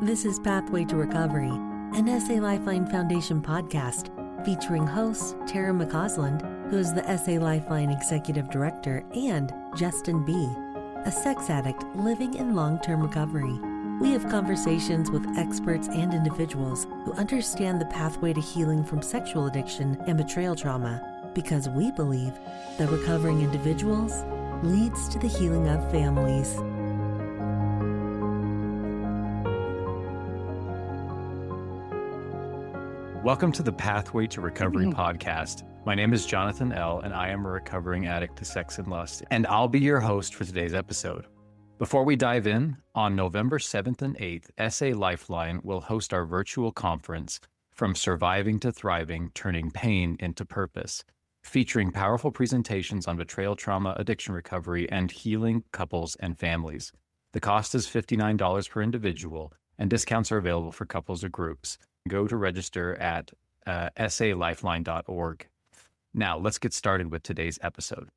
This is Pathway to Recovery, an SA Lifeline Foundation podcast featuring hosts Tara McCausland, who is the SA Lifeline Executive Director, and Justin B., a sex addict living in long-term recovery. We have conversations with experts and individuals who understand the pathway to healing from sexual addiction and betrayal trauma, because we believe that recovering individuals leads to the healing of families. Welcome to the Pathway to Recovery podcast. My name is Jonathan L., and I am a recovering addict to sex and lust, and I'll be your host for today's episode. Before we dive in, on November 7th and 8th, SA Lifeline will host our virtual conference, From Surviving to Thriving, Turning Pain into Purpose, featuring powerful presentations on betrayal trauma, addiction recovery, and healing couples and families. The cost is $59 per individual, and discounts are available for couples or groups. Go to register at salifeline.org. Now, let's get started with today's episode.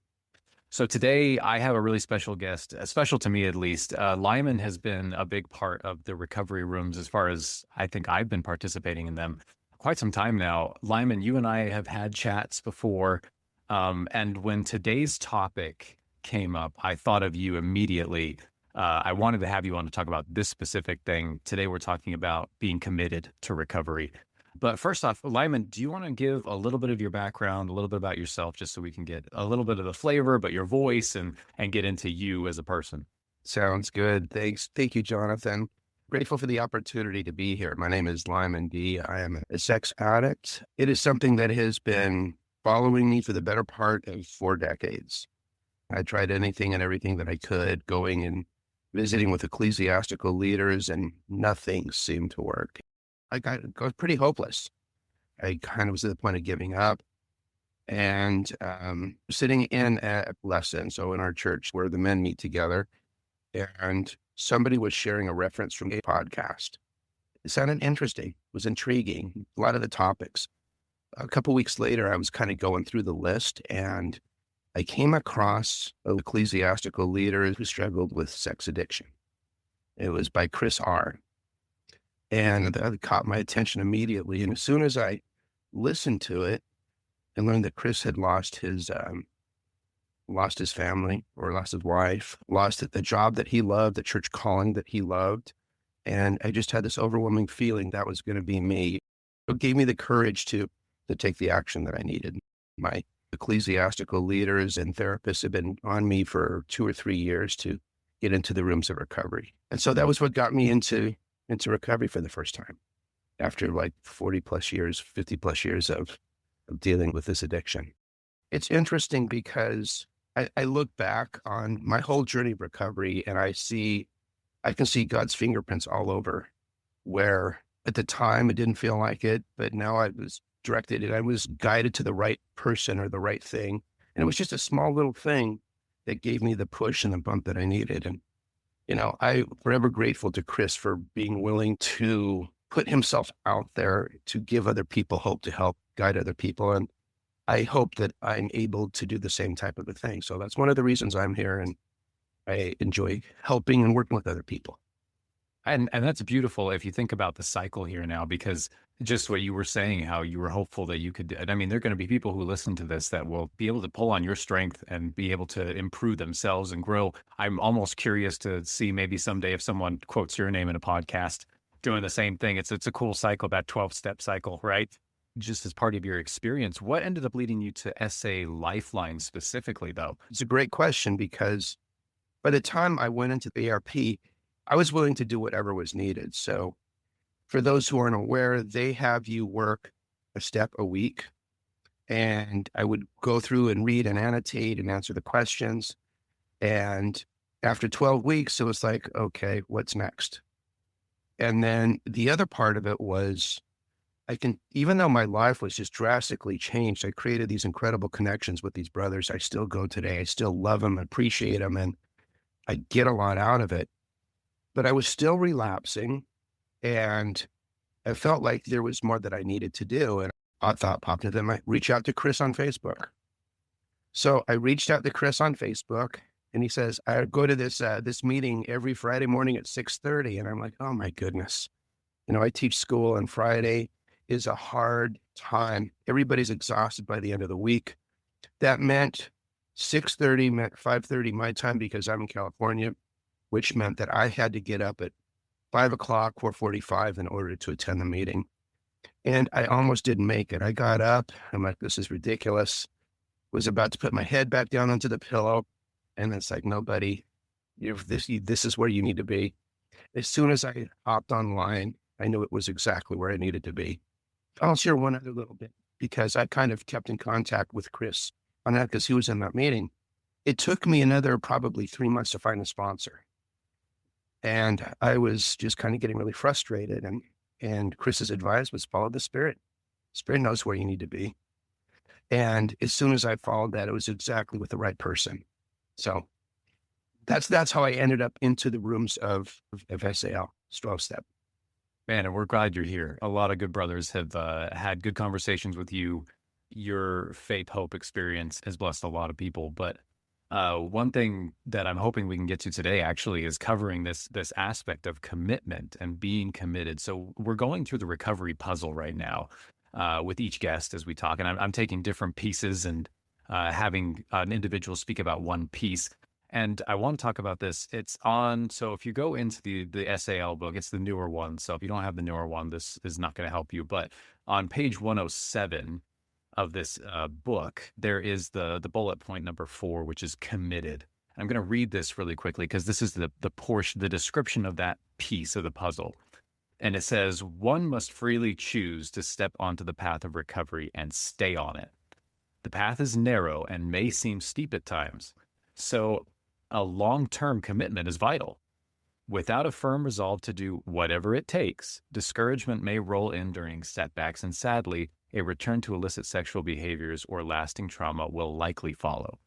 So today, I have a really special guest, special to me at least. Lyman has been a big part of the recovery rooms as far as I think I've been participating in them quite some time now. Lyman, you and I have had chats before, and when today's topic came up, I thought of you immediately. I wanted to have you on to talk about this specific thing. Today, we're talking about being committed to recovery. But first off, Lyman, do you want to give a little bit of your background, a little bit about yourself, just so we can get a little bit of the flavor, but your voice and get into you as a person? Sounds good. Thanks. Thank you, Jonathan. Grateful for the opportunity to be here. My name is Lyman D. I am a sex addict. It is something that has been following me for the better part of 4 decades. I tried anything and everything that I could, going and visiting with ecclesiastical leaders, and nothing seemed to work. I got pretty hopeless. I kind of was at the point of giving up, and sitting in a lesson, so in our church where the men meet together, and somebody was sharing a reference from a podcast. It sounded interesting, it was intriguing, a lot of the topics. A couple weeks later, I was kind of going through the list, and I came across ecclesiastical leaders who struggled with sex addiction. It was by Chris R. And that caught my attention immediately. And as soon as I listened to it and learned that Chris had lost his family, or lost his wife, lost the job that he loved, the church calling that he loved, and I just had this overwhelming feeling that was going to be me. It gave me the courage to take the action that I needed. My ecclesiastical leaders and therapists have been on me for 2 or 3 years to get into the rooms of recovery. And so that was what got me into recovery for the first time, after like 40 plus years, 50 plus years of dealing with this addiction. It's interesting because I look back on my whole journey of recovery, and I can see God's fingerprints all over, where at the time it didn't feel like it, but now I was directed and I was guided to the right person or the right thing. And it was just a small little thing that gave me the push and the bump that I needed. And, I'm forever grateful to Chris for being willing to put himself out there to give other people hope, to help guide other people. And I hope that I'm able to do the same type of a thing. So that's one of the reasons I'm here, and I enjoy helping and working with other people. And that's beautiful if you think about the cycle here now, because just what you were saying, how you were hopeful that you could, and I mean, there are going to be people who listen to this that will be able to pull on your strength and be able to improve themselves and grow. I'm almost curious to see maybe someday if someone quotes your name in a podcast doing the same thing. It's a cool cycle, that 12-step cycle, right? Just as part of your experience, what ended up leading you to SA Lifeline specifically, though? It's a great question, because by the time I went into the ARP, I was willing to do whatever was needed. So for those who aren't aware, they have you work a step a week, and I would go through and read and annotate and answer the questions. And after 12 weeks, it was like, okay, what's next? And then the other part of it was, even though my life was just drastically changed, I created these incredible connections with these brothers. I still go today. I still love them, appreciate them, and I get a lot out of it. But I was still relapsing, and I felt like there was more that I needed to do. And a thought popped into them. I reach out to Chris on Facebook. So I reached out to Chris on Facebook, and he says, I go to this meeting every Friday morning at 6:30. And I'm like, oh my goodness, I teach school, and Friday is a hard time. Everybody's exhausted by the end of the week. That meant 6:30, meant 5:30 my time because I'm in California, which meant that I had to get up at 5 o'clock, 4:45 in order to attend the meeting. And I almost didn't make it. I got up. I'm like, this is ridiculous. Was about to put my head back down onto the pillow. And it's like, no, buddy, this is where you need to be. As soon as I hopped online, I knew it was exactly where I needed to be. I'll share one other little bit because I kind of kept in contact with Chris on that because he was in that meeting. It took me another probably 3 months to find a sponsor. And I was just kind of getting really frustrated. And Chris's advice was follow the Spirit. Spirit knows where you need to be. And as soon as I followed that, it was exactly with the right person. So that's how I ended up into the rooms of SAL, 12-step. Man, and we're glad you're here. A lot of good brothers have had good conversations with you. Your faith hope experience has blessed a lot of people. But one thing that I'm hoping we can get to today actually is covering this aspect of commitment and being committed. So we're going through the recovery puzzle right now with each guest as we talk, and I'm taking different pieces and having an individual speak about one piece. And I want to talk about this. It's on, so if you go into the SAL book, it's the newer one. So if you don't have the newer one, this is not going to help you. But on page 107 of this book, there is the bullet point number 4, which is committed. I'm going to read this really quickly because this is the portion, the description of that piece of the puzzle. And it says, one must freely choose to step onto the path of recovery and stay on it. The path is narrow and may seem steep at times. So a long-term commitment is vital. Without a firm resolve to do whatever it takes, discouragement may roll in during setbacks, and sadly, a return to illicit sexual behaviors or lasting trauma will likely follow.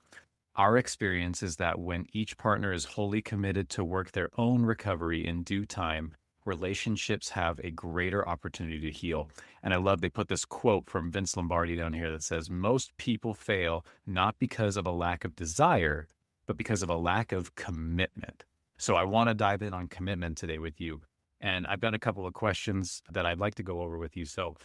Our experience is that when each partner is wholly committed to work their own recovery in due time, relationships have a greater opportunity to heal. And I love they put this quote from Vince Lombardi down here that says, most people fail not because of a lack of desire, but because of a lack of commitment. So I want to dive in on commitment today with you. And I've got a couple of questions that I'd like to go over with you. So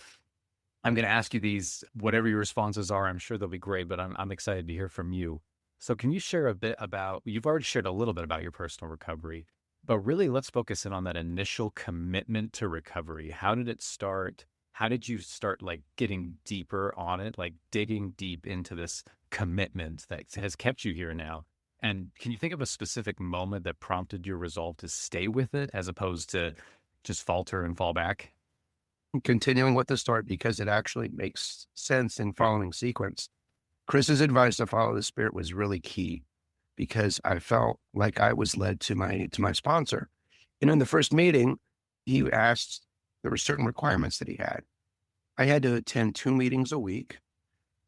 I'm going to ask you these, whatever your responses are, I'm sure they'll be great, but I'm excited to hear from you. So can you share a bit about, you've already shared a little bit about your personal recovery, but really let's focus in on that initial commitment to recovery. How did it start? How did you start like getting deeper on it, like digging deep into this commitment that has kept you here now? And can you think of a specific moment that prompted your resolve to stay with it as opposed to just falter and fall back? Continuing with the start because it actually makes sense in following sequence. Chris's advice to follow the Spirit was really key because I felt like I was led to my sponsor. And in the first meeting, he asked, there were certain requirements that he had. I had to attend 2 meetings a week.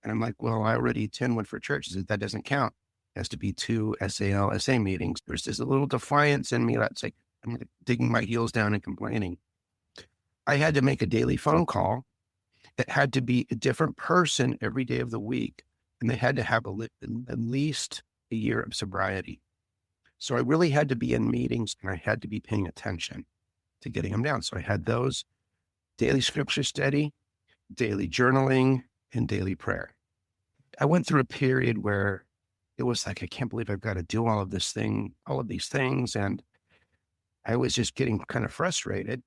And I'm like, well, I already attend one for church. He said, that doesn't count. It has to be 2 SAL, SA meetings. There's this little defiance in me that's like, I'm digging my heels down and complaining. I had to make a daily phone call. It had to be a different person every day of the week. And they had to have at least a year of sobriety. So I really had to be in meetings and I had to be paying attention to getting them down. So I had those daily scripture study, daily journaling, and daily prayer. I went through a period where it was like, I can't believe I've got to do all of these things. And I was just getting kind of frustrated.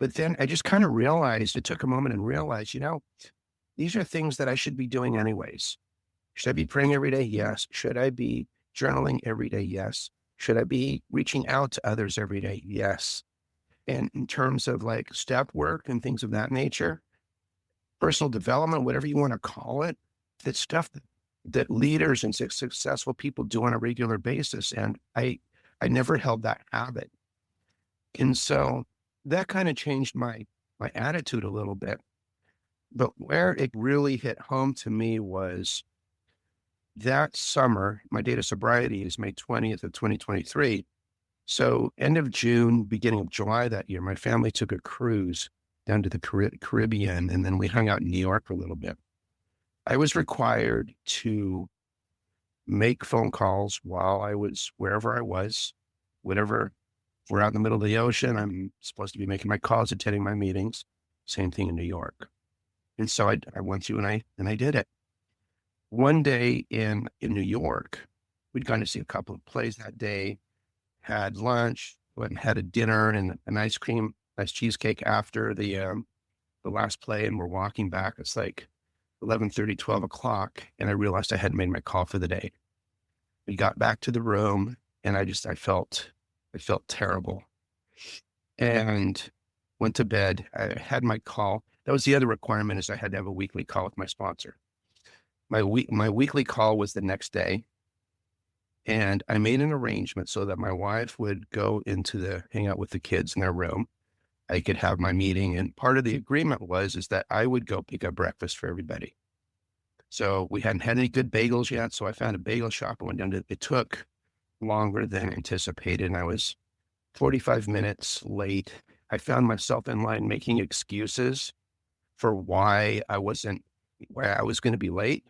But then I just kind of realized, it took a moment and realized, these are things that I should be doing anyways. Should I be praying every day? Yes. Should I be journaling every day? Yes. Should I be reaching out to others every day? Yes. And in terms of like step work and things of that nature, personal development, whatever you want to call it, that stuff that leaders and successful people do on a regular basis. And I never held that habit. And so that kind of changed my attitude a little bit. But where it really hit home to me was that summer. My date of sobriety is May 20th of 2023. So end of June, beginning of July that year, my family took a cruise down to the Caribbean, and then we hung out in New York for a little bit. I was required to make phone calls while I was wherever I was, whatever We're out in the middle of the ocean. I'm supposed to be making my calls, attending my meetings. Same thing in New York. And so I went through and I did it. One day in New York, we'd gone to see a couple of plays that day, had lunch, went and had a dinner and an ice cream, nice cheesecake after the last play. And we're walking back. It's like 11:30, 12 o'clock. And I realized I hadn't made my call for the day. We got back to the room and I felt terrible and went to bed. I had my call. That was the other requirement, is I had to have a weekly call with my sponsor. My weekly call was the next day. And I made an arrangement so that my wife would go hang out with the kids in their room. I could have my meeting. And part of the agreement is that I would go pick up breakfast for everybody. So we hadn't had any good bagels yet. So I found a bagel shop and went down to, it took longer than anticipated. And I was 45 minutes late. I found myself in line making excuses for why I was going to be late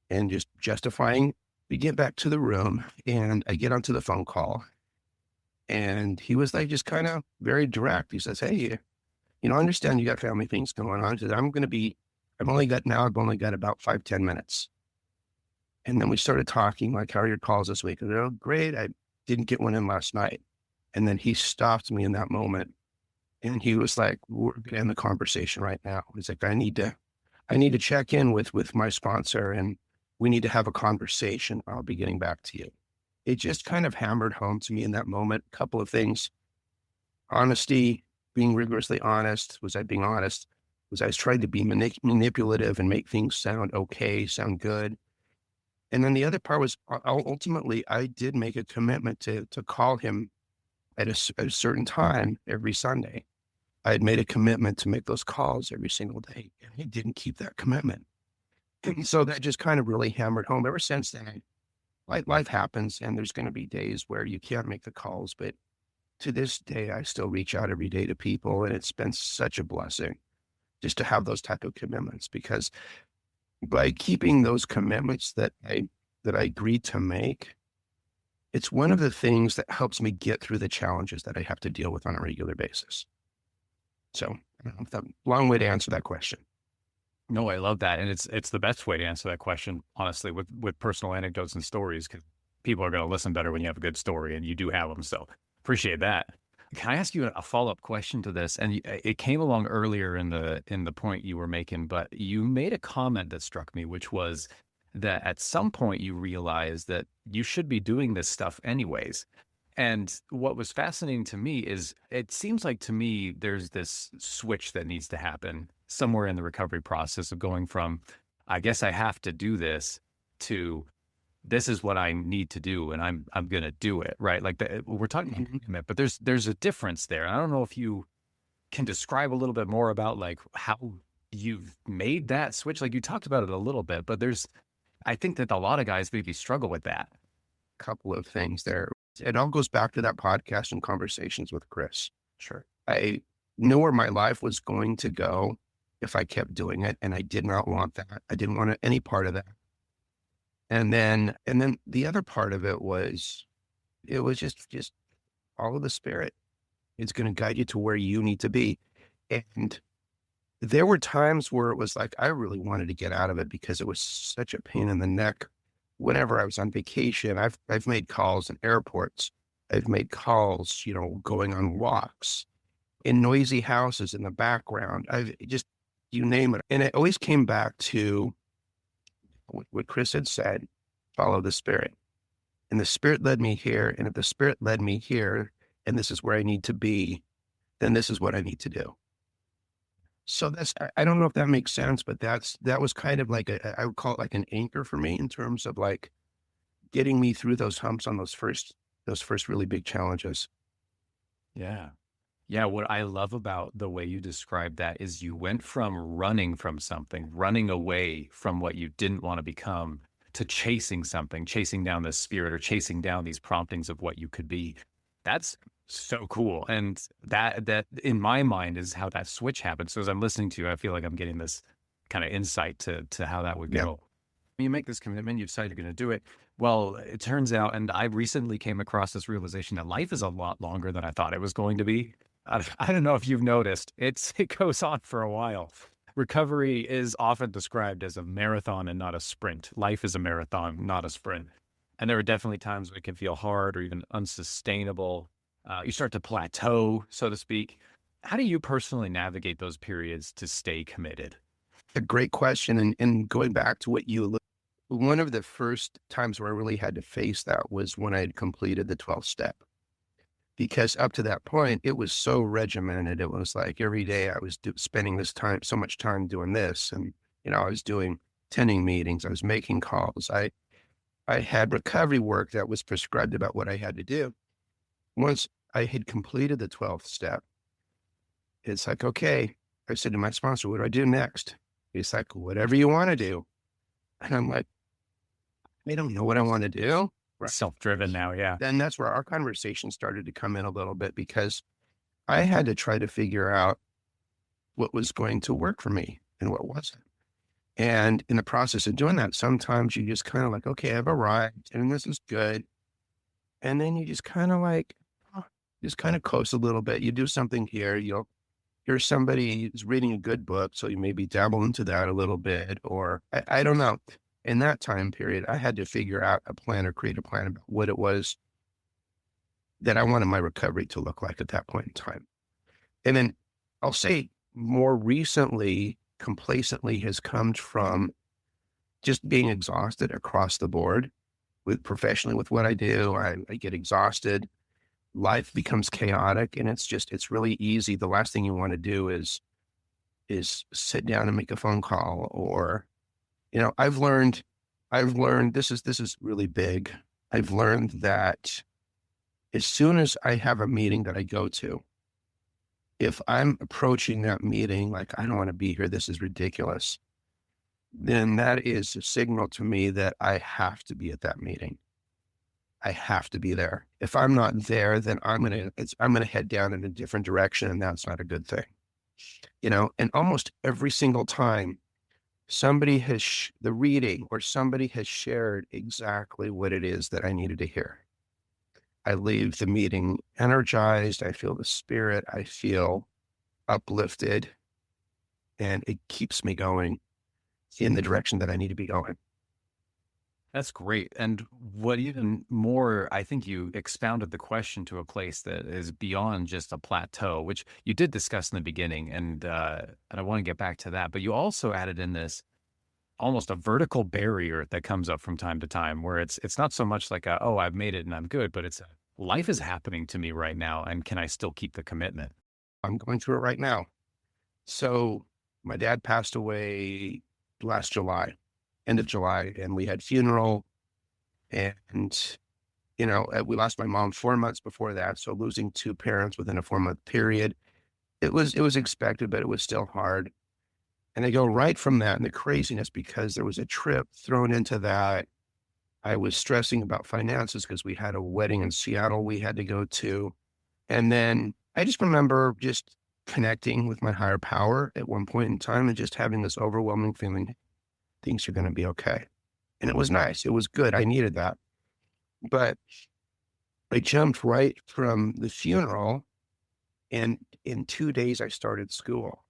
and just justifying. We get back to the room and I get onto the phone call and he was like, just kind of very direct. He says, "Hey, I understand you got family things going on." He said, I've only got about 5-10 minutes. And then we started talking like, "How are your calls this week?" I said, "Oh, great. I didn't get one in last night." And then he stopped me in that moment and he was like, "We're going to end the conversation right now." He's like, I need to check in with my sponsor and we need to have a conversation. I'll be getting back to you. It just kind of hammered home to me in that moment. A couple of things: honesty, being rigorously honest. Was I being honest? Was I trying to be manipulative and make things sound okay, sound good? And then the other part was ultimately I did make a commitment to call him at a certain time every Sunday. I had made a commitment to make those calls every single day, and he didn't keep that commitment. And so that just kind of really hammered home. Ever since then, life happens and there's going to be days where you can't make the calls, but to this day, I still reach out every day to people. And it's been such a blessing just to have those type of commitments, because by keeping those commitments that I agreed to make, it's one of the things that helps me get through the challenges that I have to deal with on a regular basis. So I don't know if that's a long way to answer that question. No, I love that. And it's the best way to answer that question, honestly, with personal anecdotes and stories, because people are going to listen better when you have a good story, and you do have them. So appreciate that. Can I ask you a follow-up question to this? And it came along earlier in the point you were making, but you made a comment that struck me, which was that at some point you realized that you should be doing this stuff anyways. And what was fascinating to me is it seems like to me there's this switch that needs to happen somewhere in the recovery process of going from, I guess I have to do this, to this is what I need to do and I'm going to do it, right? Like we're talking about commitment, but there's a difference there. I don't know if you can describe a little bit more about like how you've made that switch. Like you talked about it a little bit, but I think that a lot of guys maybe struggle with that. Couple of things there. It all goes back to that podcast and conversations with Chris. Sure. I knew where my life was going to go if I kept doing it, and I did not want that. I didn't want any part of that. And then the other part of it was just all of the Spirit. It's going to guide you to where you need to be. And there were times where it was like I really wanted to get out of it because it was such a pain in the neck. Whenever I was on vacation, I've made calls in airports. I've made calls, going on walks, in noisy houses in the background. You name it. And it always came back to what Chris had said: follow the Spirit. And the Spirit led me here. And if the Spirit led me here, and this is where I need to be, then this is what I need to do. So I don't know if that makes sense, but that was kind of like I would call it like an anchor for me in terms of like getting me through those humps on those first really big challenges. Yeah. Yeah. What I love about the way you described that is you went from running from something, running away from what you didn't want to become, to chasing something, chasing down the Spirit, or chasing down these promptings of what you could be. That's so cool. And that in my mind is how that switch happened. So as I'm listening to you, I feel like I'm getting this kind of insight to how that would go. You make this commitment, you decide you're going to do it. Well, it turns out, and I recently came across this realization that life is a lot longer than I thought it was going to be. I don't know if you've noticed, it goes on for a while. Recovery is often described as a marathon and not a sprint. Life is a marathon, not a sprint. And there are definitely times when it can feel hard or even unsustainable. You start to plateau, so to speak. How do you personally navigate those periods to stay committed? A great question. And going back to what you, one of the first times where I really had to face that was when I had completed the 12th step. Because up to that point, it was so regimented. It was like every day I was spending this time, so much time doing this. And, I was doing attending meetings. I was making calls. I had recovery work that was prescribed about what I had to do. Once I had completed the 12th step, it's like, okay, I said to my sponsor, what do I do next? He's like, whatever you want to do. And I'm like, I don't know what I want to do. Right. Self-driven now, yeah. Then that's where our conversation started to come in a little bit, because I had to try to figure out what was going to work for me and what wasn't. And in the process of doing that, sometimes you just kind of like, okay, I've arrived and this is good. And then you just kind of like, just kind of coast a little bit. You do something here, you'll hear somebody is reading a good book, so you maybe dabble into that a little bit, or I don't know. In that time period, I had to figure out a plan or create a plan about what it was that I wanted my recovery to look like at that point in time. And then I'll say more recently, complacently has come from just being exhausted across the board with professionally with what I do. I get exhausted. Life becomes chaotic, and it's really easy. The last thing you want to do is sit down and make a phone call, or, I've learned this is really big. I've learned that as soon as I have a meeting that I go to, if I'm approaching that meeting like, I don't want to be here, this is ridiculous, then that is a signal to me that I have to be at that meeting. I have to be there. If I'm not there, then I'm going to head down in a different direction, and that's not a good thing. And almost every single time somebody has the reading or somebody has shared exactly what it is that I needed to hear, I leave the meeting energized. I feel the spirit. I feel uplifted, and it keeps me going in the direction that I need to be going. That's great. And what even more, I think you expounded the question to a place that is beyond just a plateau, which you did discuss in the beginning. And I want to get back to that. But you also added in this almost a vertical barrier that comes up from time to time, where it's not so much like oh, I've made it and I'm good, but it's life is happening to me right now. And can I still keep the commitment? I'm going through it right now. So my dad passed away last July, end of July, and we had funeral, and, we lost my mom 4 months before that. So losing two parents within a 4-month period, it was expected, but it was still hard. And I go right from that and the craziness, because there was a trip thrown into that. I was stressing about finances because we had a wedding in Seattle we had to go to. And then I just remember just connecting with my higher power at one point in time and just having this overwhelming feeling, things are going to be okay. And it was nice. It was good. I needed that. But I jumped right from the funeral, and in 2 days I started school.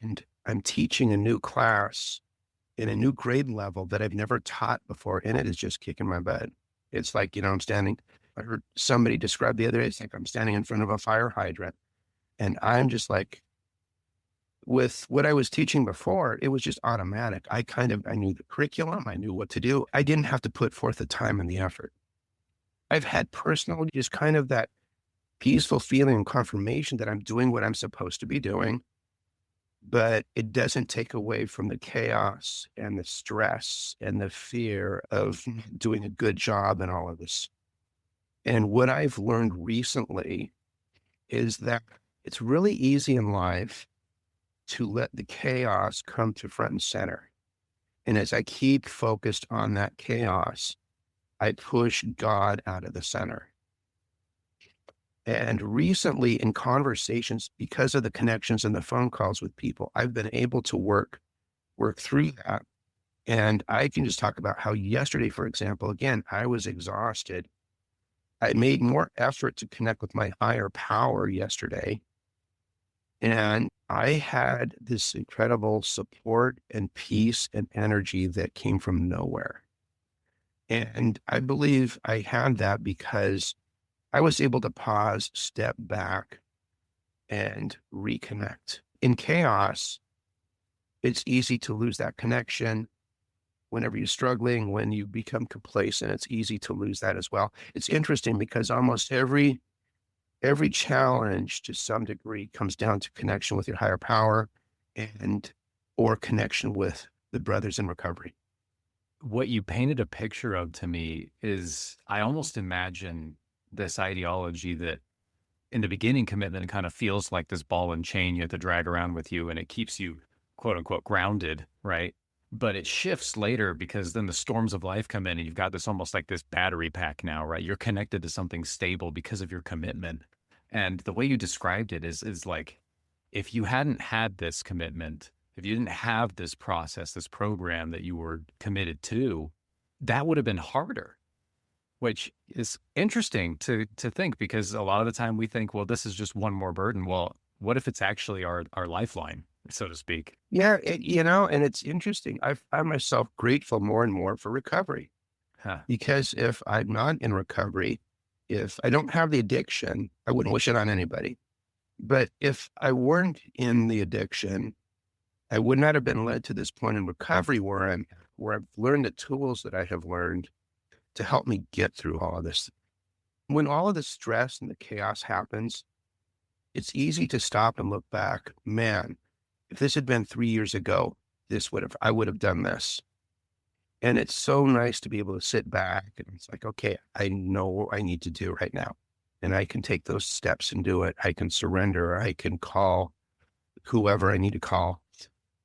And I'm teaching a new class in a new grade level that I've never taught before, and it is just kicking my butt. It's like, I heard somebody describe the other day, it's like I'm standing in front of a fire hydrant, and I'm just like, with what I was teaching before, it was just automatic. I knew the curriculum, I knew what to do. I didn't have to put forth the time and the effort. I've had personal, just kind of that peaceful feeling and confirmation that I'm doing what I'm supposed to be doing, but it doesn't take away from the chaos and the stress and the fear of doing a good job and all of this. And what I've learned recently is that it's really easy in life to let the chaos come to front and center. And as I keep focused on that chaos, I push God out of the center. And recently in conversations, because of the connections and the phone calls with people, I've been able to work through that And I can just talk about how yesterday, for example, again, I was exhausted. I made more effort to connect with my higher power yesterday. And I had this incredible support and peace and energy that came from nowhere. And I believe I had that because I was able to pause, step back, and reconnect. In chaos, it's easy to lose that connection. Whenever you're struggling, when you become complacent, it's easy to lose that as well. It's interesting because almost every challenge to some degree comes down to connection with your higher power and or connection with the brothers in recovery. What you painted a picture of to me is I almost imagine this ideology that in the beginning, commitment kind of feels like this ball and chain you have to drag around with you, and it keeps you quote unquote grounded, right? But it shifts later because then the storms of life come in and you've got this almost like this battery pack now, right? You're connected to something stable because of your commitment. And the way you described it is like if you hadn't had this commitment, if you didn't have this process, this program that you were committed to, that would have been harder, which is interesting to think because a lot of the time we think, well, this is just one more burden. Well, what if it's actually our lifeline, so to speak? Yeah, and it's interesting. I find myself grateful more and more for recovery Huh. because if I'm not in recovery, if I don't have the addiction, I wouldn't wish it on anybody. But if I weren't in the addiction, I would not have been led to this point in recovery where I've learned the tools that I have learned to help me get through all of this. When all of the stress and the chaos happens, it's easy to stop and look back. Man, if this had been 3 years ago, I would have done this. And it's so nice to be able to sit back and it's like, okay, I know what I need to do right now. And I can take those steps and do it. I can surrender. I can call whoever I need to call.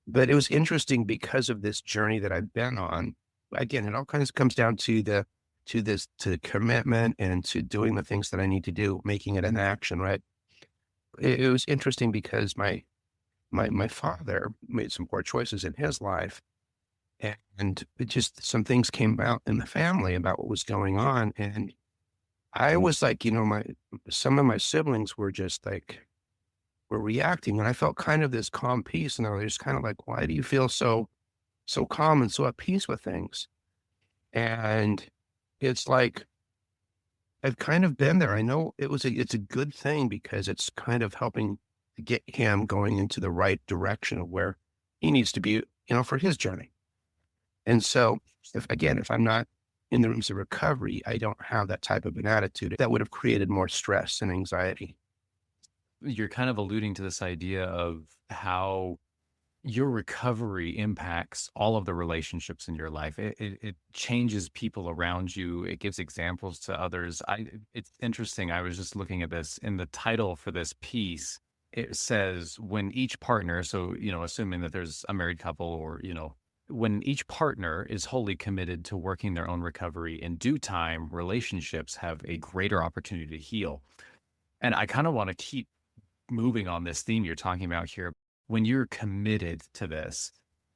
But it was interesting because of this journey that I've been on. Again, it all kind of comes down to to commitment and to doing the things that I need to do, making it an action, right? It was interesting because my father made some poor choices in his life, and it just some things came out in the family about what was going on, and I was like, my some of my siblings were just like were reacting, and I felt kind of this calm peace, and I was just kind of like, why do you feel so calm and so at peace with things? And it's like I've kind of been there. I know it's a good thing because it's kind of helping to get him going into the right direction of where he needs to be, for his journey. And so if I'm not in the rooms of recovery, I don't have that type of an attitude that would have created more stress and anxiety. You're kind of alluding to this idea of how your recovery impacts all of the relationships in your life. It changes people around you. It gives examples to others. It's interesting. I was just looking at this in the title for this piece. It says when each partner, so, assuming that there's a married couple or, when each partner is wholly committed to working their own recovery in due time, relationships have a greater opportunity to heal. And I kind of want to keep moving on this theme you're talking about here. When you're committed to this,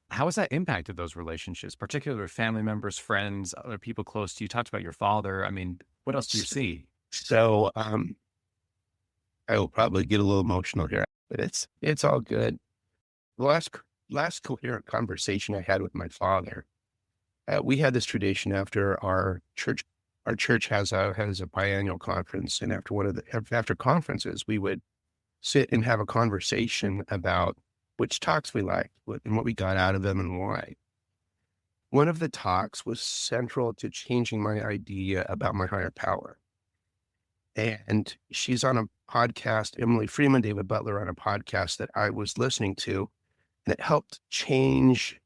how has that impacted those relationships, particularly with family members, friends, other people close to you? You talked about your father. I mean, what else do you see? So I will probably get a little emotional here, but it's all good. The last coherent conversation I had with my father, we had this tradition after our church has a biannual conference, and after conferences, we would sit and have a conversation about which talks we liked and what we got out of them and why. One of the talks was central to changing my idea about my higher power. And she's on a podcast, Emily Freeman, David Butler on a podcast that I was listening to, and it helped change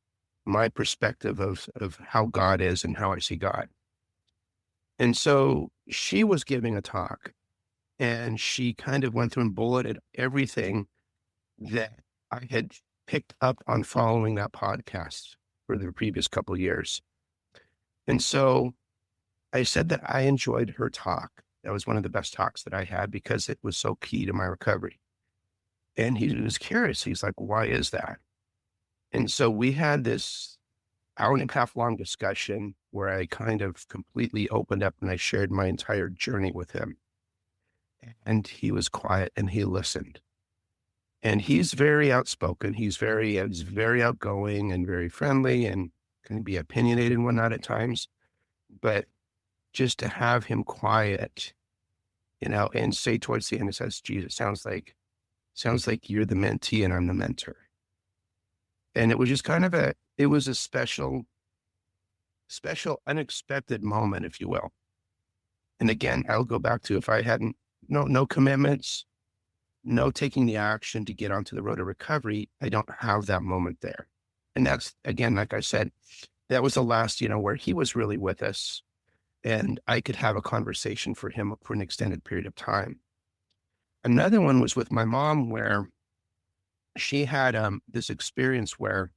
my perspective of how God is and how I see God. And so she was giving a talk and she kind of went through and bulleted everything that I had picked up on following that podcast for the previous couple of years. And so I said that I enjoyed her talk. That was one of the best talks that I had because it was so key to my recovery. And he was curious. He's like, why is that? And so we had this hour-and-a-half long discussion where I kind of completely opened up and I shared my entire journey with him. And he was quiet and he listened. And he's very outspoken. He's very outgoing and very friendly and can be opinionated and whatnot at times. But just to have him quiet, and say towards the end, it says, "Jesus, sounds like you're the mentee and I'm the mentor." And it was just kind of it was a special, unexpected moment, if you will. And again, I'll go back to, if I hadn't, no commitments, no taking the action to get onto the road to recovery, I don't have that moment there. And that's, again, like I said, that was the last, where he was really with us and I could have a conversation for him for an extended period of time. Another one was with my mom, where she had this experience where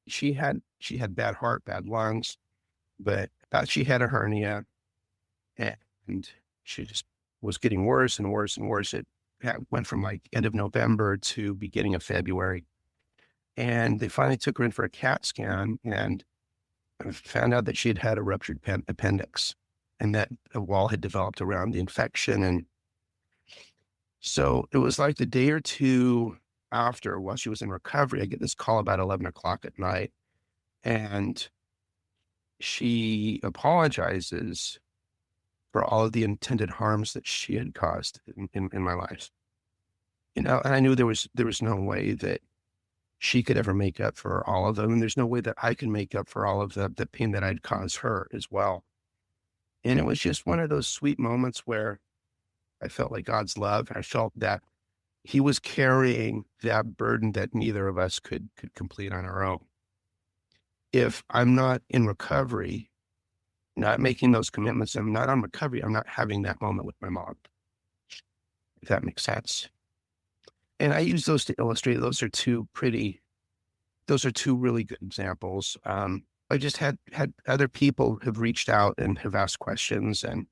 she had bad heart, bad lungs, but she had a hernia, and she just was getting worse and worse and worse. It went from like end of November to beginning of February. And they finally took her in for a CAT scan and found out that she had had a ruptured appendix and that a wall had developed around the infection. And so it was like the day or two after, while she was in recovery, I get this call about 11 o'clock at night, and she apologizes for all of the intended harms that she had caused in my life. And I knew there was no way that she could ever make up for all of them. And there's no way that I can make up for all of the pain that I'd caused her as well. And it was just one of those sweet moments where I felt like God's love. And I felt that he was carrying that burden that neither of us could complete on our own. If I'm not in recovery, not making those commitments, I'm not on recovery, I'm not having that moment with my mom, if that makes sense. And I use those to illustrate, those are two really good examples. I just had other people have reached out and have asked questions, and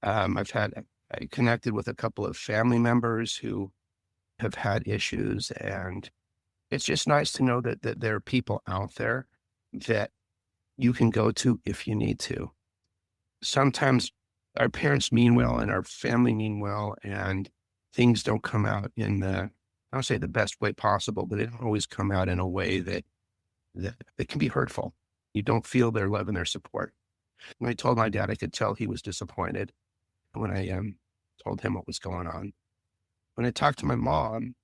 I connected with a couple of family members who have had issues, and it's just nice to know that there are people out there that you can go to if you need to. Sometimes our parents mean well and our family mean well, and things don't come out in I don't say the best way possible, but they don't always come out in a way that can be hurtful. You don't feel their love and their support. When I told my dad, I could tell he was disappointed when I told him what was going on. When I talked to my mom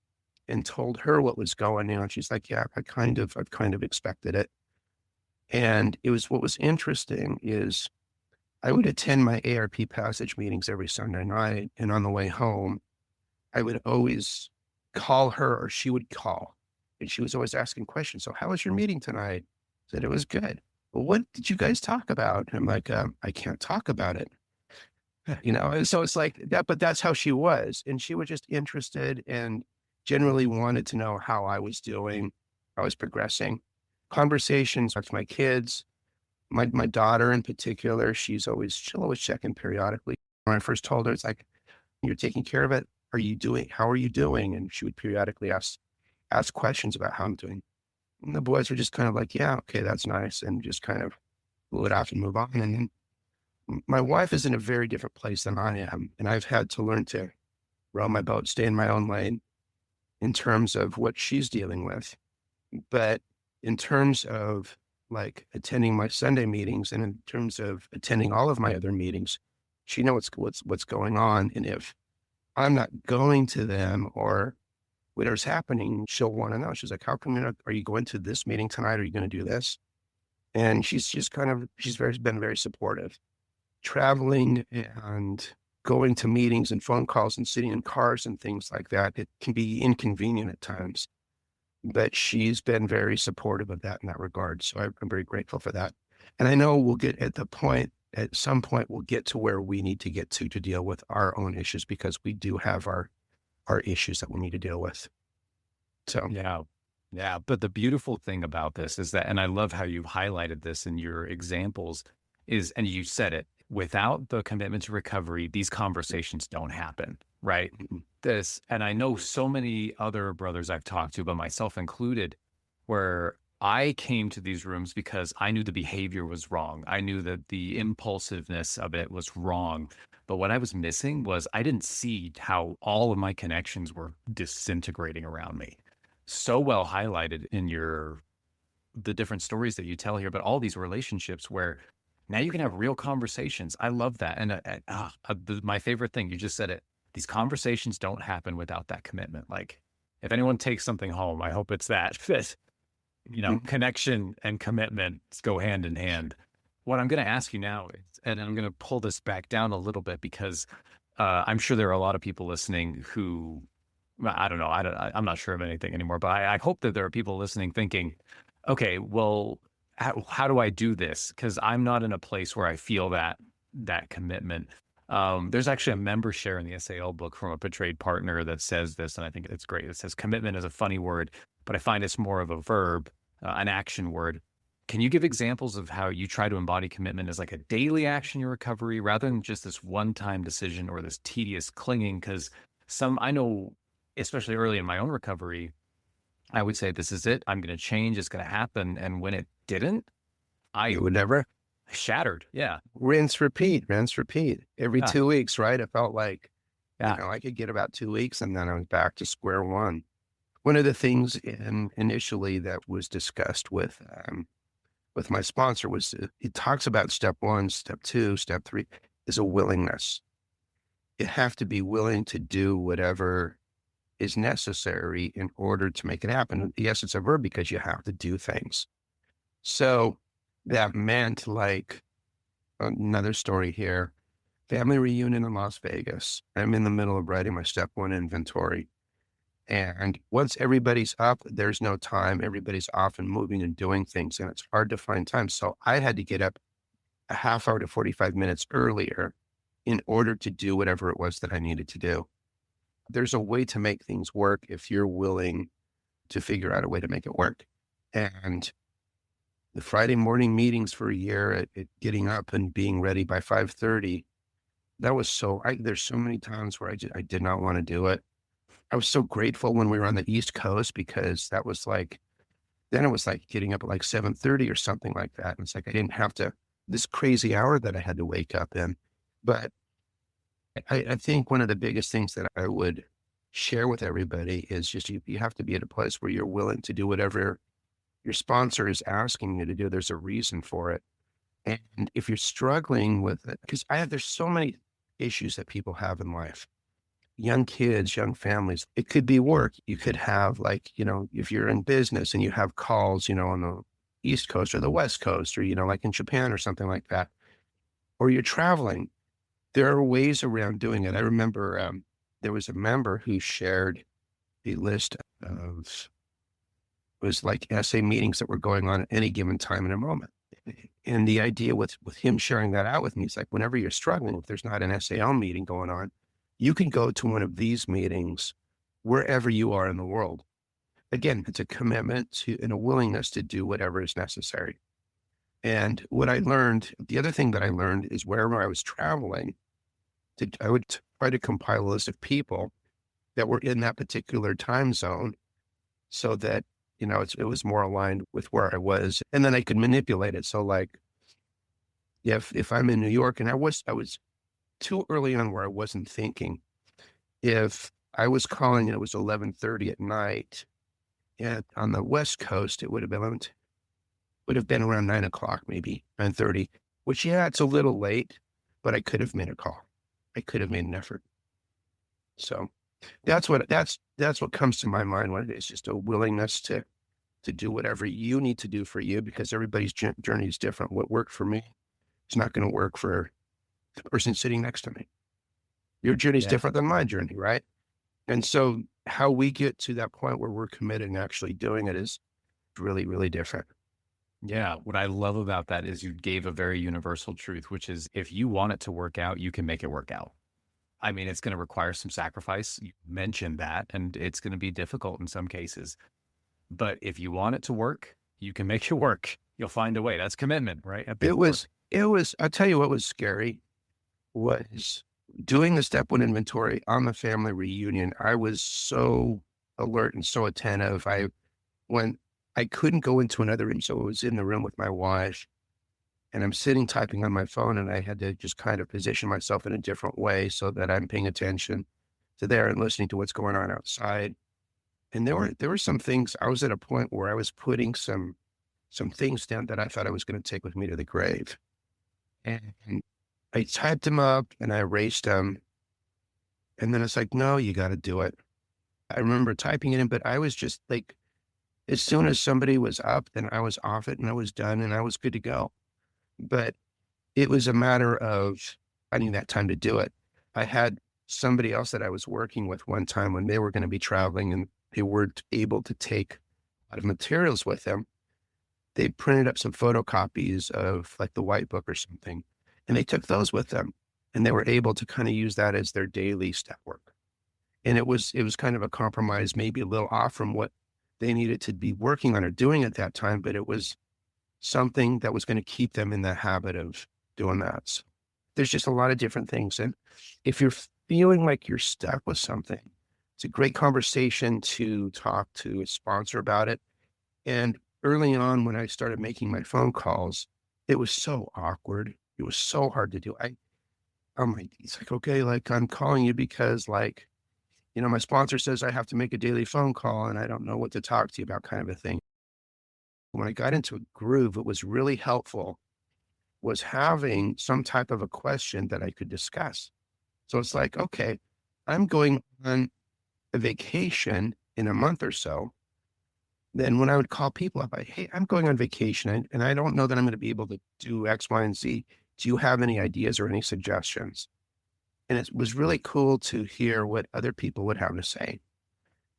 and told her what was going on, she's like, "Yeah, I've kind of expected it." And what was interesting is I would attend my ARP passage meetings every Sunday night, and on the way home, I would always call her, or she would call, and she was always asking questions. "So how was your meeting tonight?" I said, "It was good." "Well, what did you guys talk about?" And I'm like, "I can't talk about it." And so it's like that, but that's how she was. And she was just interested and generally wanted to know how I was doing, how I was progressing. Conversations with my kids, my daughter in particular, she'll always check in periodically. When I first told her, it's like, "You're taking care of it. How are you doing?" And she would periodically ask questions about how I'm doing. And the boys were just kind of like, "Yeah, okay, that's nice," and just kind of blew it off and move on. And then my wife is in a very different place than I am, and I've had to learn to row my boat, stay in my own lane in terms of what she's dealing with. But in terms of like attending my Sunday meetings and in terms of attending all of my other meetings, she knows what's going on. And if I'm not going to them or whatever's happening, she'll want to know. She's like, "How come are you going to this meeting tonight? Are you going to do this?" And she's been very supportive. Traveling and going to meetings and phone calls and sitting in cars and things like that, it can be inconvenient at times, but she's been very supportive of that in that regard. So I'm very grateful for that. And I know we'll get at some point, we'll get to where we need to get to deal with our own issues, because we do have our issues that we need to deal with. So, Yeah. Yeah. But the beautiful thing about this is that, and I love how you've highlighted this in your examples, and you said it, without the commitment to recovery, these conversations don't happen, right? And I know so many other brothers I've talked to, but myself included, where I came to these rooms because I knew the behavior was wrong. I knew that the impulsiveness of it was wrong. But what I was missing was I didn't see how all of my connections were disintegrating around me. So well highlighted in the different stories that you tell here, but all these relationships where now you can have real conversations. I love that. And my favorite thing, you just said it. These conversations don't happen without that commitment. Like, if anyone takes something home, I hope it's that, that, connection and commitment go hand in hand. What I'm going to ask you now is, and I'm going to pull this back down a little bit because I'm sure there are a lot of people listening who, well, I don't know, I'm not sure of anything anymore, but I hope that there are people listening thinking, okay, well, how do I do this? Because I'm not in a place where I feel that commitment. There's actually a member share in the SAL book from a betrayed partner that says this, and I think it's great. It says commitment is a funny word, but I find it's more of a verb, an action word. Can you give examples of how you try to embody commitment as like a daily action in your recovery rather than just this one-time decision or this tedious clinging? Because I know, especially early in my own recovery, I would say, this is it. I'm going to change. It's going to happen. And when it didn't, I would never shattered. Yeah. rinse, repeat every Yeah. 2 weeks, right? It felt like, Yeah. I could get about 2 weeks and then I was back to square one. One of the things initially that was discussed with my sponsor was it talks about step one, step two, step three is a willingness. You have to be willing to do whatever is necessary in order to make it happen. Yes, it's a verb because you have to do things. So that meant, like, another story here, family reunion in Las Vegas. I'm in the middle of writing my step one inventory. And once everybody's up, there's no time. Everybody's off and moving and doing things, and it's hard to find time. So I had to get up a half hour to 45 minutes earlier in order to do whatever it was that I needed to do. There's a way to make things work if you're willing to figure out a way to make it work. And the Friday morning meetings for a year at getting up and being ready by 5:30, that was there's so many times where I did not want to do it. I was so grateful when we were on the East Coast because that was like, then it was like getting up at like 7:30 or something like that. And it's like, I didn't have this crazy hour that I had to wake up in. But I think one of the biggest things that I would share with everybody is just you have to be at a place where you're willing to do whatever your sponsor is asking you to do. There's a reason for it. And if you're struggling with it, because there's so many issues that people have in life. Young kids, young families, it could be work. You could have, like, if you're in business and you have calls, on the East Coast or the West Coast, or, like in Japan or something like that, or you're traveling, there are ways around doing it. I remember there was a member who shared a list of, was like SA meetings that were going on at any given time in a moment. And the idea with him sharing that out with me is like, whenever you're struggling, if there's not an SAL meeting going on, you can go to one of these meetings wherever you are in the world. Again, it's a commitment to and a willingness to do whatever is necessary. And what I learned, the other thing that I learned is wherever I was traveling, I would try to compile a list of people that were in that particular time zone so that, it was more aligned with where I was. And then I could manipulate it. So, like, if I'm in New York and I was too early on where I wasn't thinking, if I was calling and it was 11:30 at night, and on the West Coast, it would have been around 9:00, maybe 9:30, which, yeah, it's a little late, but I could have made a call. I could have made an effort. So that's what comes to my mind when it's just a willingness to do whatever you need to do for you, because everybody's journey is different. What worked for me is not going to work for the person sitting next to me. Your journey is different than my journey, right? And so how we get to that point where we're committed and actually doing it is really, really different. Yeah. What I love about that is you gave a very universal truth, which is if you want it to work out, you can make it work out. I mean, it's going to require some sacrifice. You mentioned that, and it's going to be difficult in some cases. But if you want it to work, you can make it work. You'll find a way. That's commitment, right? It was, I'll tell you what was scary was doing the step one inventory on the family reunion. I was so alert and so attentive. When I couldn't go into another room. So I was in the room with my wife and I'm sitting typing on my phone, and I had to just kind of position myself in a different way so that I'm paying attention to there and listening to what's going on outside. And there were some things. I was at a point where I was putting some things down that I thought I was going to take with me to the grave. And I typed them up and I erased them. And then it's like, no, you got to do it. I remember typing it in, but I was just like, as soon as somebody was up, then I was off it and I was done and I was good to go. But it was a matter of finding that time to do it. I had somebody else that I was working with one time when they were going to be traveling and they weren't able to take a lot of materials with them. They printed up some photocopies of like the White Book or something, and they took those with them, and they were able to kind of use that as their daily step work. And it was kind of a compromise, maybe a little off from what they needed to be working on or doing at that time, but it was something that was going to keep them in the habit of doing that. So there's just a lot of different things. And if you're feeling like you're stuck with something, it's a great conversation to talk to a sponsor about it. And early on, when I started making my phone calls, it was so awkward. It was so hard to do. It's like, okay, like I'm calling you because like, my sponsor says I have to make a daily phone call and I don't know what to talk to you about, kind of a thing. When I got into a groove, it was really helpful was having some type of a question that I could discuss. So it's like, okay, I'm going on a vacation in a month or so. Then when I would call people up, hey, I'm going on vacation and I don't know that I'm going to be able to do X, Y, and Z. Do you have any ideas or any suggestions? And it was really cool to hear what other people would have to say.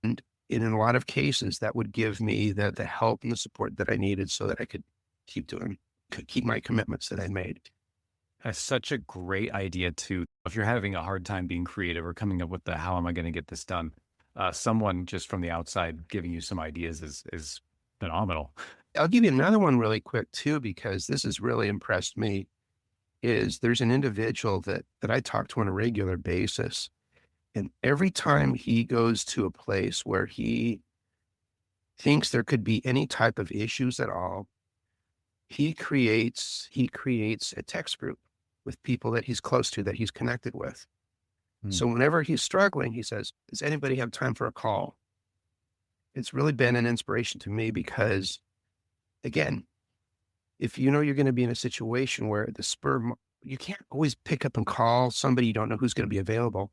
And in a lot of cases, that would give me the help and the support that I needed so that I could keep my commitments that I made. That's such a great idea too. If you're having a hard time being creative or coming up with the how am I going to get this done, someone just from the outside giving you some ideas is phenomenal. I'll give you another one really quick too, because this has really impressed me. Is there's an individual that I talk to on a regular basis, and every time he goes to a place where he thinks there could be any type of issues at all, he creates a text group with people that he's close to, that he's connected with. So whenever he's struggling, he says, does anybody have time for a call? It's really been an inspiration to me because, again, if you know you're going to be in a situation where you can't always pick up and call somebody you don't know who's going to be available,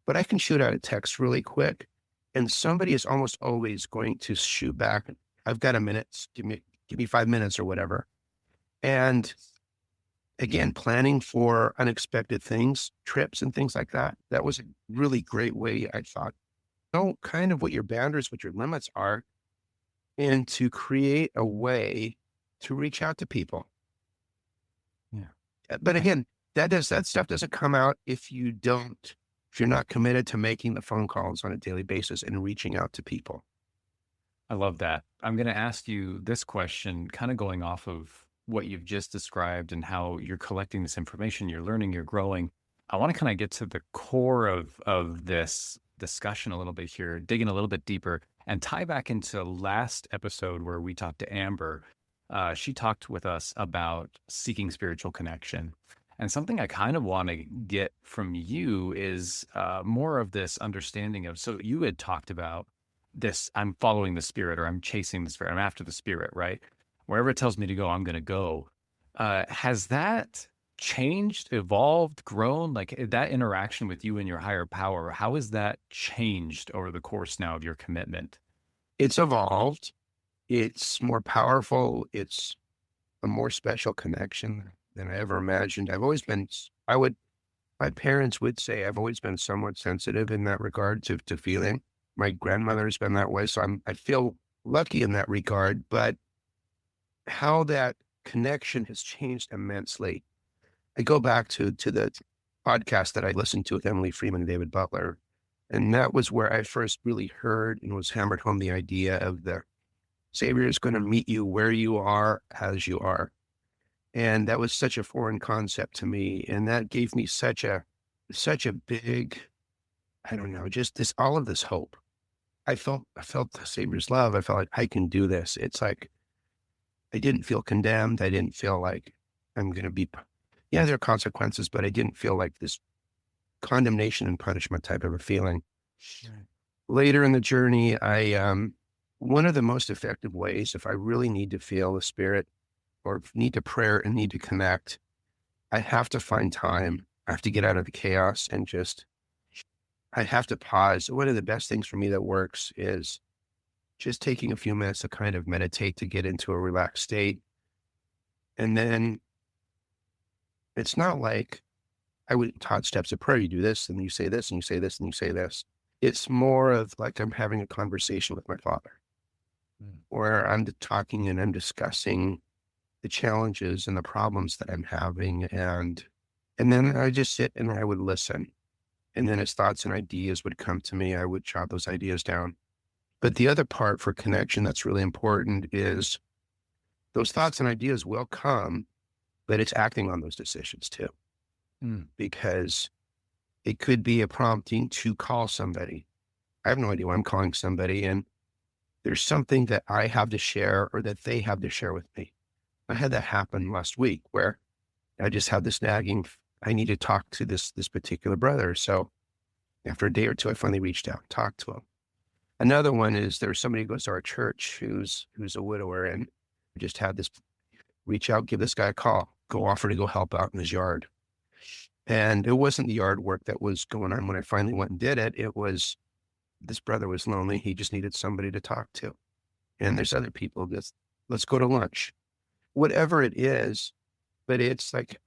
but I can shoot out a text really quick and somebody is almost always going to shoot back. I've got a minute. Give me 5 minutes or whatever. And again, planning for unexpected things, trips and things like that. That was a really great way, I thought. Know kind of what your boundaries, what your limits are, and to create a way to reach out to people. Yeah. But again, that stuff doesn't come out if you're not committed to making the phone calls on a daily basis and reaching out to people. I love that. I'm going to ask you this question, kind of going off of what you've just described and how you're collecting this information, you're learning, you're growing. I want to kind of get to the core of this discussion a little bit here, dig in a little bit deeper and tie back into last episode where we talked to Amber. She talked with us about seeking spiritual connection. And something I kind of want to get from you is more of this understanding of, so you had talked about this, I'm following the spirit or I'm chasing the spirit, I'm after the spirit, right? Wherever it tells me to go, I'm going to go. Has that changed, evolved, grown? Like that interaction with you and your higher power, how has that changed over the course now of your commitment? It's evolved. It's more powerful. It's a more special connection than I ever imagined. My parents would say I've always been somewhat sensitive in that regard to feeling. My grandmother has been that way. So I feel lucky in that regard, but how that connection has changed immensely. I go back to the podcast that I listened to with Emily Freeman and David Butler. And that was where I first really heard and was hammered home the idea of the Savior is going to meet you where you are, as you are. And that was such a foreign concept to me. And that gave me such a big, I don't know, just all of this hope. I felt the Savior's love. I felt like I can do this. It's like, I didn't feel condemned. I didn't feel like I'm going to be, yeah, there are consequences, but I didn't feel like this condemnation and punishment type of a feeling. Right. Later in the journey, one of the most effective ways, if I really need to feel the Spirit or need to prayer and need to connect, I have to find time. I have to get out of the chaos and I have to pause. One of the best things for me that works is just taking a few minutes to kind of meditate to get into a relaxed state. And then it's not like I would taught steps of prayer. You do this and you say this and you say this and you say this. It's more of like I'm having a conversation with my Father where I'm talking and I'm discussing the challenges and the problems that I'm having. And then I just sit and I would listen. And then as thoughts and ideas would come to me, I would jot those ideas down. But the other part for connection that's really important is those thoughts and ideas will come, but it's acting on those decisions too, because it could be a prompting to call somebody. I have no idea why I'm calling somebody, and there's something that I have to share or that they have to share with me. I had that happen last week where I just had this nagging, I need to talk to this particular brother. So after a day or two, I finally reached out and talked to him. Another one is there's somebody who goes to our church who's a widower, and we just had this reach out, give this guy a call, go offer to go help out in his yard. And it wasn't the yard work that was going on when I finally went and did it. It was this brother was lonely. He just needed somebody to talk to. And there's other people that let's go to lunch, whatever it is. But it's like,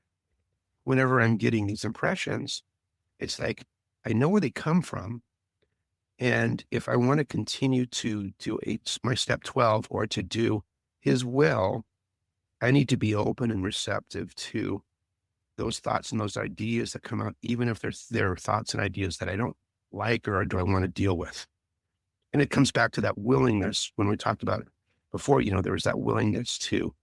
whenever I'm getting these impressions, it's like, I know where they come from. And if I want to continue to do my step 12 or to do his will, I need to be open and receptive to those thoughts and those ideas that come out, even if they're thoughts and ideas that I don't like or do I want to deal with. And it comes back to that willingness when we talked about it before, there was that willingness to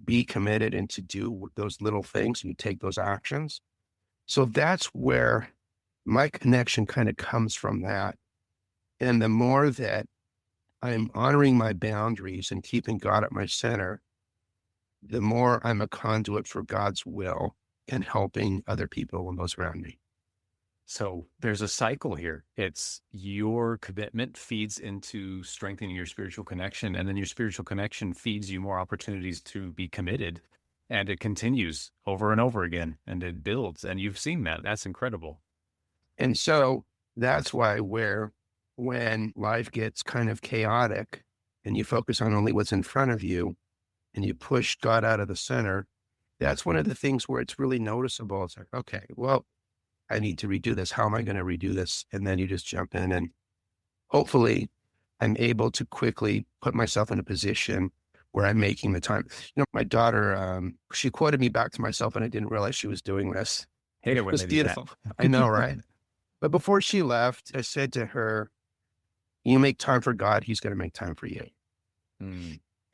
be committed and to do those little things and you take those actions. So that's where my connection kind of comes from that. And the more that I'm honoring my boundaries and keeping God at my center, the more I'm a conduit for God's will and helping other people and those around me. So there's a cycle here. It's your commitment feeds into strengthening your spiritual connection, and then your spiritual connection feeds you more opportunities to be committed, and it continues over and over again, and it builds, and you've seen that. That's incredible. And so that's why when life gets kind of chaotic and you focus on only what's in front of you and you push God out of the center, that's one of the things where it's really noticeable. It's like, okay, well, I need to redo this. How am I going to redo this? And then you just jump in and hopefully I'm able to quickly put myself in a position where I'm making the time. My daughter, she quoted me back to myself and I didn't realize she was doing this. Hate it It when was they do that. beautiful. I know, right? But before she left, I said to her, you make time for God, he's going to make time for you.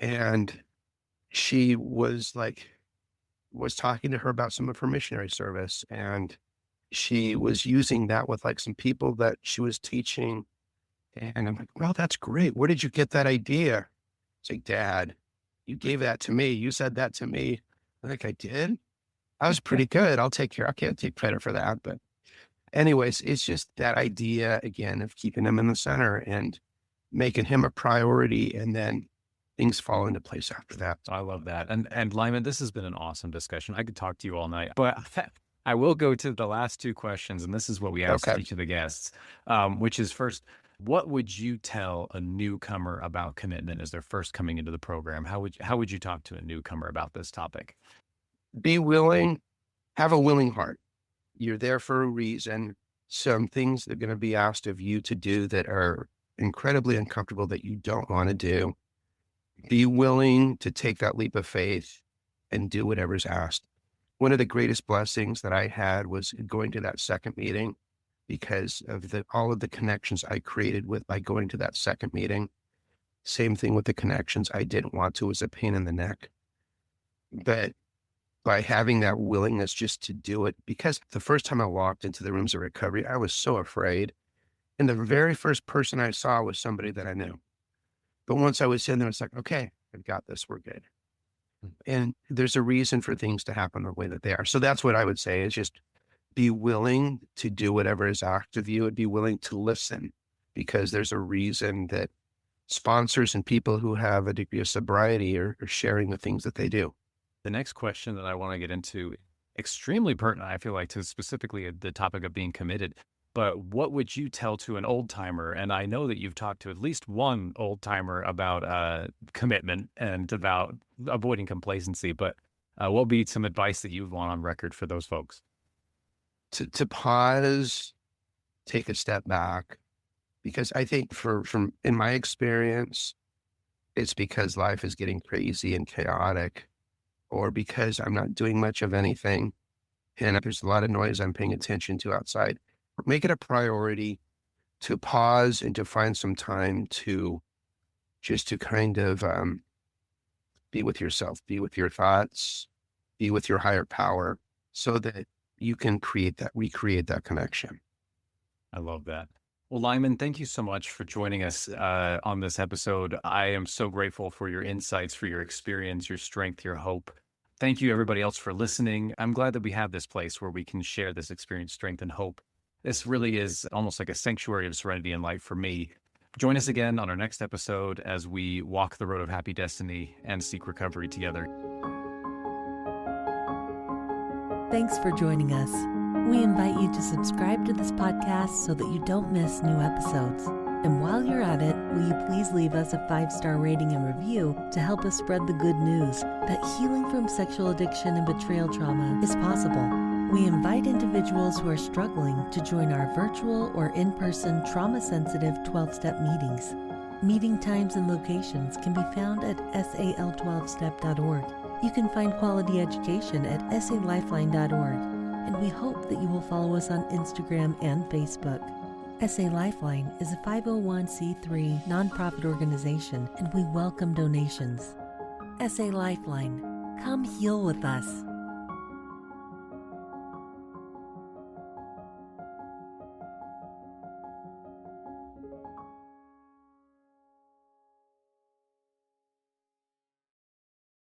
And she was talking to her about some of her missionary service. And she was using that with some people that she was teaching. And I'm like, well, that's great. Where did you get that idea? It's like, Dad, you gave that to me. You said that to me. I'm like, I did? I was pretty good. I'll take care. I can't take credit for that. But anyways, it's just that idea again of keeping him in the center and making him a priority, and then things fall into place after that. I love that. And Lyman, this has been an awesome discussion. I could talk to you all night, but I will go to the last two questions, and this is what we asked each of the guests, which is first, what would you tell a newcomer about commitment as they're first coming into the program? How would you talk to a newcomer about this topic? Be willing, have a willing heart. You're there for a reason. Some things that are going to be asked of you to do that are incredibly uncomfortable that you don't want to do. Be willing to take that leap of faith and do whatever's asked. One of the greatest blessings that I had was going to that second meeting because of all of the connections I created by going to that second meeting. Same thing with the connections I didn't want to, was a pain in the neck. But by having that willingness just to do it, because the first time I walked into the rooms of recovery, I was so afraid. And the very first person I saw was somebody that I knew. But once I was in there, it's like, okay, I've got this. We're good. And there's a reason for things to happen the way that they are. So that's what I would say is just be willing to do whatever is asked of you and be willing to listen, because there's a reason that sponsors and people who have a degree of sobriety are sharing the things that they do. The next question that I want to get into, extremely pertinent, I feel like, to specifically the topic of being committed. But what would you tell to an old timer? And I know that you've talked to at least one old timer about commitment and about avoiding complacency. But what would be some advice that you'd want on record for those folks? To pause, take a step back, because I think from in my experience, it's because life is getting crazy and chaotic, or because I'm not doing much of anything, and there's a lot of noise I'm paying attention to outside. Make it a priority to pause and to find some time to just to kind of be with yourself, be with your thoughts, be with your higher power, so that you can recreate that connection. I love that. Well, Lyman, thank you so much for joining us on this episode. I am so grateful for your insights, for your experience, your strength, your hope. Thank you, everybody else, for listening. I'm glad that we have this place where we can share this experience, strength, and hope. This really is almost like a sanctuary of serenity in life for me. Join us again on our next episode as we walk the road of happy destiny and seek recovery together. Thanks for joining us. We invite you to subscribe to this podcast so that you don't miss new episodes. And while you're at it, will you please leave us a 5-star rating and review to help us spread the good news that healing from sexual addiction and betrayal trauma is possible. We invite individuals who are struggling to join our virtual or in-person trauma-sensitive 12-step meetings. Meeting times and locations can be found at sal12step.org. You can find quality education at salifeline.org, and we hope that you will follow us on Instagram and Facebook. SA Lifeline is a 501c3 nonprofit organization, and we welcome donations. SA Lifeline, come heal with us.